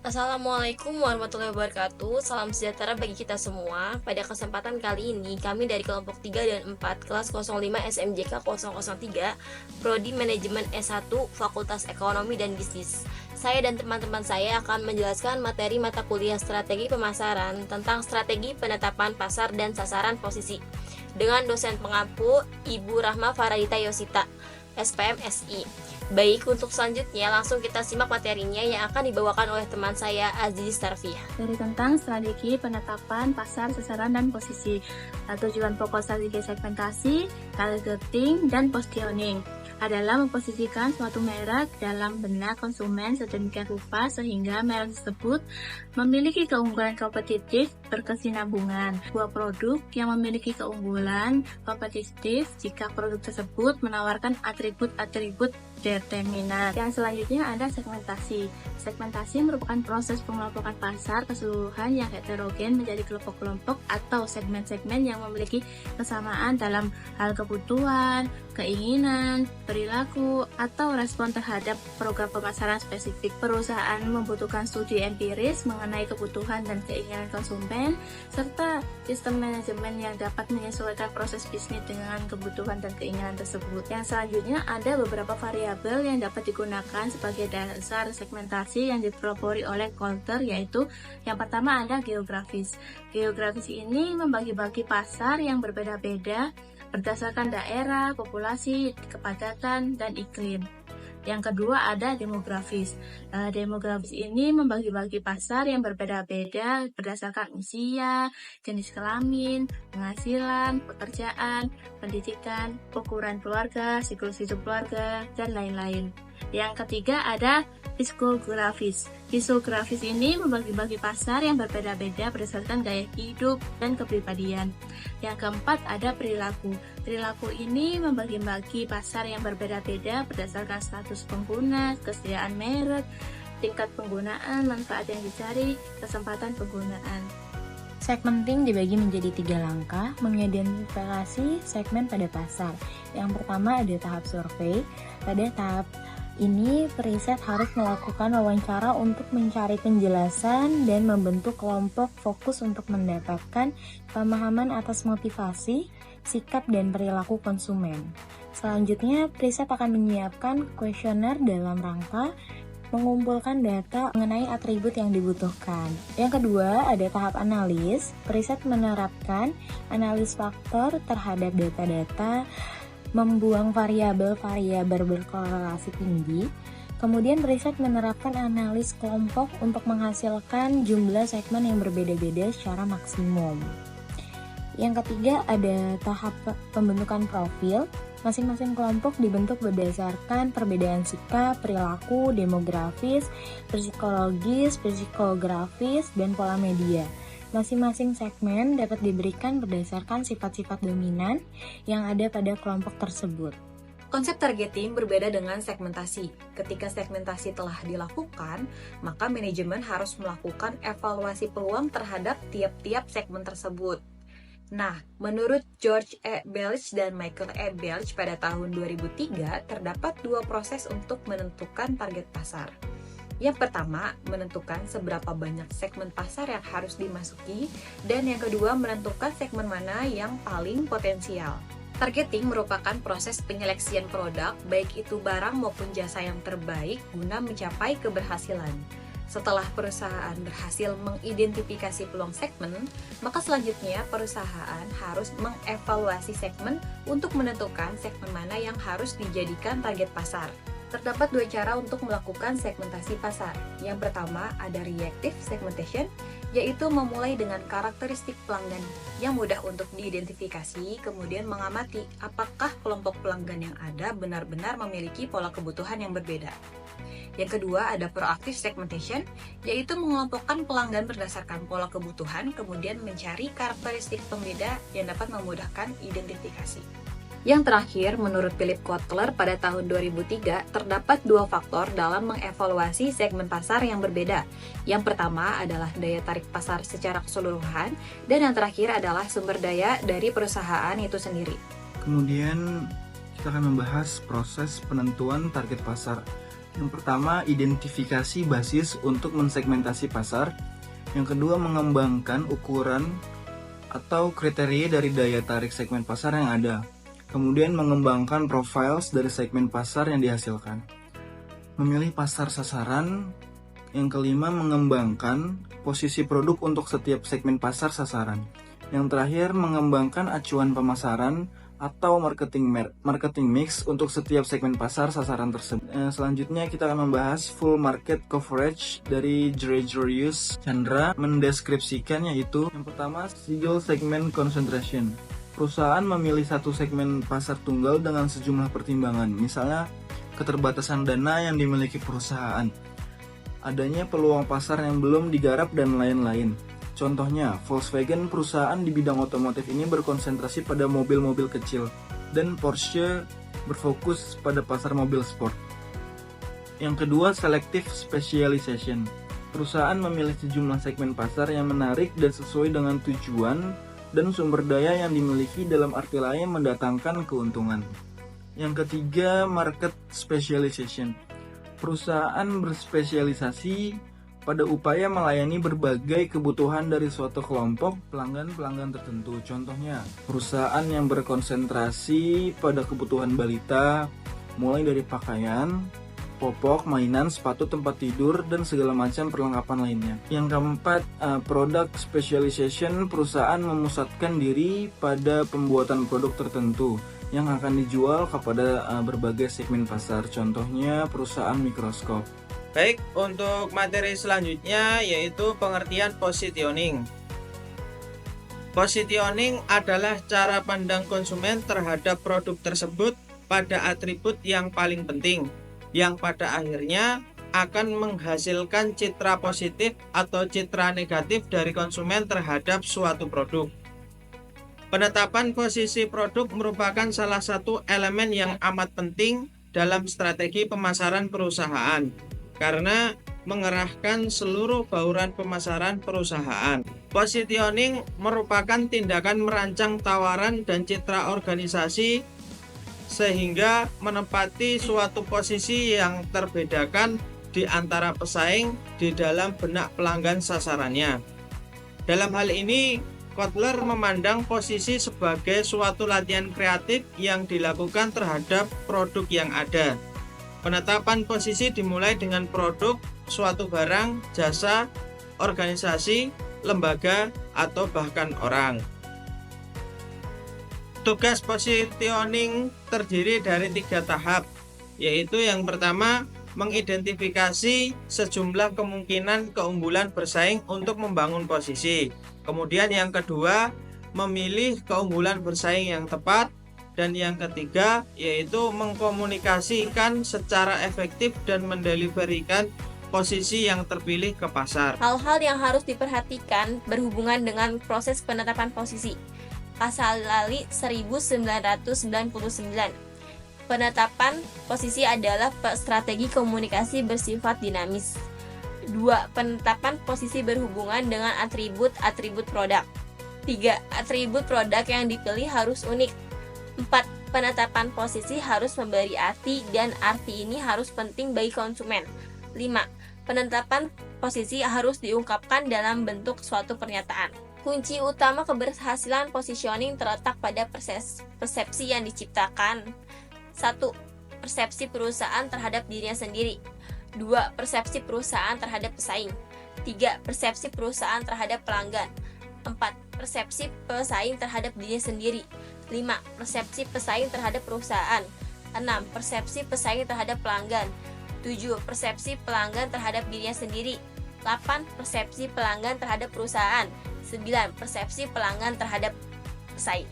Assalamualaikum warahmatullahi wabarakatuh. Salam sejahtera bagi kita semua. Pada kesempatan kali ini, kami dari kelompok 3 dan 4 kelas 05 SMJK 003 Prodi Manajemen S1 Fakultas Ekonomi dan Bisnis. Saya dan teman-teman saya akan menjelaskan materi mata kuliah strategi pemasaran tentang strategi penetapan pasar dan sasaran posisi dengan dosen pengampu Ibu Rahma Faradita Yosita, SPM SI. Baik, untuk selanjutnya langsung kita simak materinya yang akan dibawakan oleh teman saya Aziz Tarfiah. Dari tentang strategi penetapan pasar, sasaran, dan posisi. Tujuan pokok strategi segmentasi, targeting, dan positioning adalah memposisikan suatu merek dalam benak konsumen sedemikian rupa sehingga merek tersebut memiliki keunggulan kompetitif berkesinambungan. Sebuah produk yang memiliki keunggulan kompetitif jika produk tersebut menawarkan atribut-atribut determinan. Yang selanjutnya ada segmentasi. Segmentasi merupakan proses pengelompokan pasar keseluruhan yang heterogen menjadi kelompok-kelompok atau segmen-segmen yang memiliki kesamaan dalam hal kebutuhan, keinginan, perilaku, atau respon terhadap program pemasaran spesifik. Perusahaan membutuhkan studi empiris mengenai kebutuhan dan keinginan konsumen, serta sistem manajemen yang dapat menyesuaikan proses bisnis dengan kebutuhan dan keinginan tersebut. Yang selanjutnya ada beberapa variabel yang dapat digunakan sebagai dasar segmentasi yang dipelopori oleh Coulter, yaitu yang pertama ada geografis. Geografis ini membagi-bagi pasar yang berbeda-beda berdasarkan daerah, populasi, kepadatan, dan iklim. Yang kedua ada demografis. Demografis ini membagi-bagi pasar yang berbeda-beda berdasarkan usia, jenis kelamin, penghasilan, pekerjaan, pendidikan, ukuran keluarga, siklus hidup keluarga, dan lain-lain. Yang ketiga ada psikografis. Psikografis ini membagi-bagi pasar yang berbeda-beda berdasarkan gaya hidup dan kepribadian. Yang keempat ada perilaku. Perilaku ini membagi-bagi pasar yang berbeda-beda berdasarkan status pengguna, kesediaan merek, tingkat penggunaan, manfaat yang dicari, kesempatan penggunaan. Segmenting dibagi menjadi 3 langkah mengidentifikasi segmen pada pasar. Yang pertama ada tahap survei. Pada tahap ini, periset harus melakukan wawancara untuk mencari penjelasan dan membentuk kelompok fokus untuk mendapatkan pemahaman atas motivasi, sikap, dan perilaku konsumen. Selanjutnya, periset akan menyiapkan kuesioner dalam rangka mengumpulkan data mengenai atribut yang dibutuhkan. Yang kedua, ada tahap analis. Periset menerapkan analis faktor terhadap data-data, membuang variabel-variabel berkorelasi tinggi. Kemudian periset menerapkan analis kelompok untuk menghasilkan jumlah segmen yang berbeda-beda secara maksimum. Yang ketiga ada tahap pembentukan profil. Masing-masing kelompok dibentuk berdasarkan perbedaan sikap, perilaku, demografis, psikologis, psikografis, dan pola media. Masing-masing segmen dapat diberikan berdasarkan sifat-sifat dominan yang ada pada kelompok tersebut. Konsep targeting berbeda dengan segmentasi. Ketika segmentasi telah dilakukan, maka manajemen harus melakukan evaluasi peluang terhadap tiap-tiap segmen tersebut. Nah, menurut George E. Belch dan Michael E. Belch pada tahun 2003, terdapat 2 proses untuk menentukan target pasar. Yang pertama, menentukan seberapa banyak segmen pasar yang harus dimasuki, dan yang kedua, menentukan segmen mana yang paling potensial. Targeting merupakan proses penyeleksian produk, baik itu barang maupun jasa yang terbaik guna mencapai keberhasilan. Setelah perusahaan berhasil mengidentifikasi peluang segmen, maka selanjutnya perusahaan harus mengevaluasi segmen untuk menentukan segmen mana yang harus dijadikan target pasar. Terdapat 2 cara untuk melakukan segmentasi pasar. Yang pertama ada reactive segmentation, yaitu memulai dengan karakteristik pelanggan yang mudah untuk diidentifikasi, kemudian mengamati apakah kelompok pelanggan yang ada benar-benar memiliki pola kebutuhan yang berbeda. Yang kedua ada proactive segmentation, yaitu mengelompokkan pelanggan berdasarkan pola kebutuhan, kemudian mencari karakteristik pembeda yang dapat memudahkan identifikasi. Yang terakhir, menurut Philip Kotler pada tahun 2003, terdapat 2 faktor dalam mengevaluasi segmen pasar yang berbeda. Yang pertama adalah daya tarik pasar secara keseluruhan, dan yang terakhir adalah sumber daya dari perusahaan itu sendiri. Kemudian kita akan membahas proses penentuan target pasar. Yang pertama, identifikasi basis untuk mensegmentasi pasar. Yang kedua, mengembangkan ukuran atau kriteria dari daya tarik segmen pasar yang ada. Kemudian mengembangkan profiles dari segmen pasar yang dihasilkan. Memilih pasar sasaran. Yang kelima, mengembangkan posisi produk untuk setiap segmen pasar sasaran. Yang terakhir, mengembangkan acuan pemasaran atau marketing mix untuk setiap segmen pasar sasaran tersebut. Selanjutnya kita akan membahas full market coverage dari Gregorius Chandra mendeskripsikan, yaitu yang pertama, single segment concentration. Perusahaan memilih satu segmen pasar tunggal dengan sejumlah pertimbangan, misalnya keterbatasan dana yang dimiliki perusahaan, adanya peluang pasar yang belum digarap, dan lain-lain. Contohnya, Volkswagen, perusahaan di bidang otomotif ini berkonsentrasi pada mobil-mobil kecil, dan Porsche berfokus pada pasar mobil sport. Yang kedua, selective specialization. Perusahaan memilih sejumlah segmen pasar yang menarik dan sesuai dengan tujuan dan sumber daya yang dimiliki, dalam arti lain mendatangkan keuntungan. Yang ketiga, market specialization. Perusahaan berspesialisasi pada upaya melayani berbagai kebutuhan dari suatu kelompok pelanggan tertentu. Contohnya, perusahaan yang berkonsentrasi pada kebutuhan balita, mulai dari pakaian, popok, mainan, sepatu, tempat tidur, dan segala macam perlengkapan lainnya. Yang keempat, product specialization. Perusahaan memusatkan diri pada pembuatan produk tertentu yang akan dijual kepada berbagai segmen pasar. Contohnya, perusahaan mikroskop. Baik, untuk materi selanjutnya yaitu pengertian positioning. Positioning adalah cara pandang konsumen terhadap produk tersebut pada atribut yang paling penting, yang pada akhirnya akan menghasilkan citra positif atau citra negatif dari konsumen terhadap suatu produk. Penetapan posisi produk merupakan salah satu elemen yang amat penting dalam strategi pemasaran perusahaan, karena mengerahkan seluruh bauran pemasaran perusahaan. Positioning merupakan tindakan merancang tawaran dan citra organisasi sehingga menempati suatu posisi yang terbedakan di antara pesaing di dalam benak pelanggan sasarannya. Dalam hal ini, Kotler memandang posisi sebagai suatu latihan kreatif yang dilakukan terhadap produk yang ada. Penetapan posisi dimulai dengan produk, suatu barang, jasa, organisasi, lembaga, atau bahkan orang. Tugas positioning terdiri dari 3 tahap, yaitu yang pertama, mengidentifikasi sejumlah kemungkinan keunggulan bersaing untuk membangun posisi. Kemudian yang kedua, memilih keunggulan bersaing yang tepat. Dan yang ketiga, yaitu mengkomunikasikan secara efektif dan mendeliverikan posisi yang terpilih ke pasar. Hal-hal yang harus diperhatikan berhubungan dengan proses penetapan posisi. Pasal Lali 1999. Penetapan posisi adalah strategi komunikasi bersifat dinamis. 2. Penetapan posisi berhubungan dengan atribut produk. 3. Atribut produk yang dipilih harus unik. 4. Penetapan posisi harus memberi arti, dan arti ini harus penting bagi konsumen. 5. Penetapan posisi harus diungkapkan dalam bentuk suatu pernyataan. Kunci utama keberhasilan positioning terletak pada persepsi yang diciptakan. 1. Persepsi perusahaan terhadap dirinya sendiri. 2. Persepsi perusahaan terhadap pesaing. 3. Persepsi perusahaan terhadap pelanggan. 4. Persepsi pesaing terhadap dirinya sendiri. 5. Persepsi pesaing terhadap perusahaan. 6. Persepsi pesaing terhadap pelanggan. 7. Persepsi pelanggan terhadap dirinya sendiri. 8. Persepsi pelanggan terhadap perusahaan. 9. Persepsi pelanggan terhadap pesaing.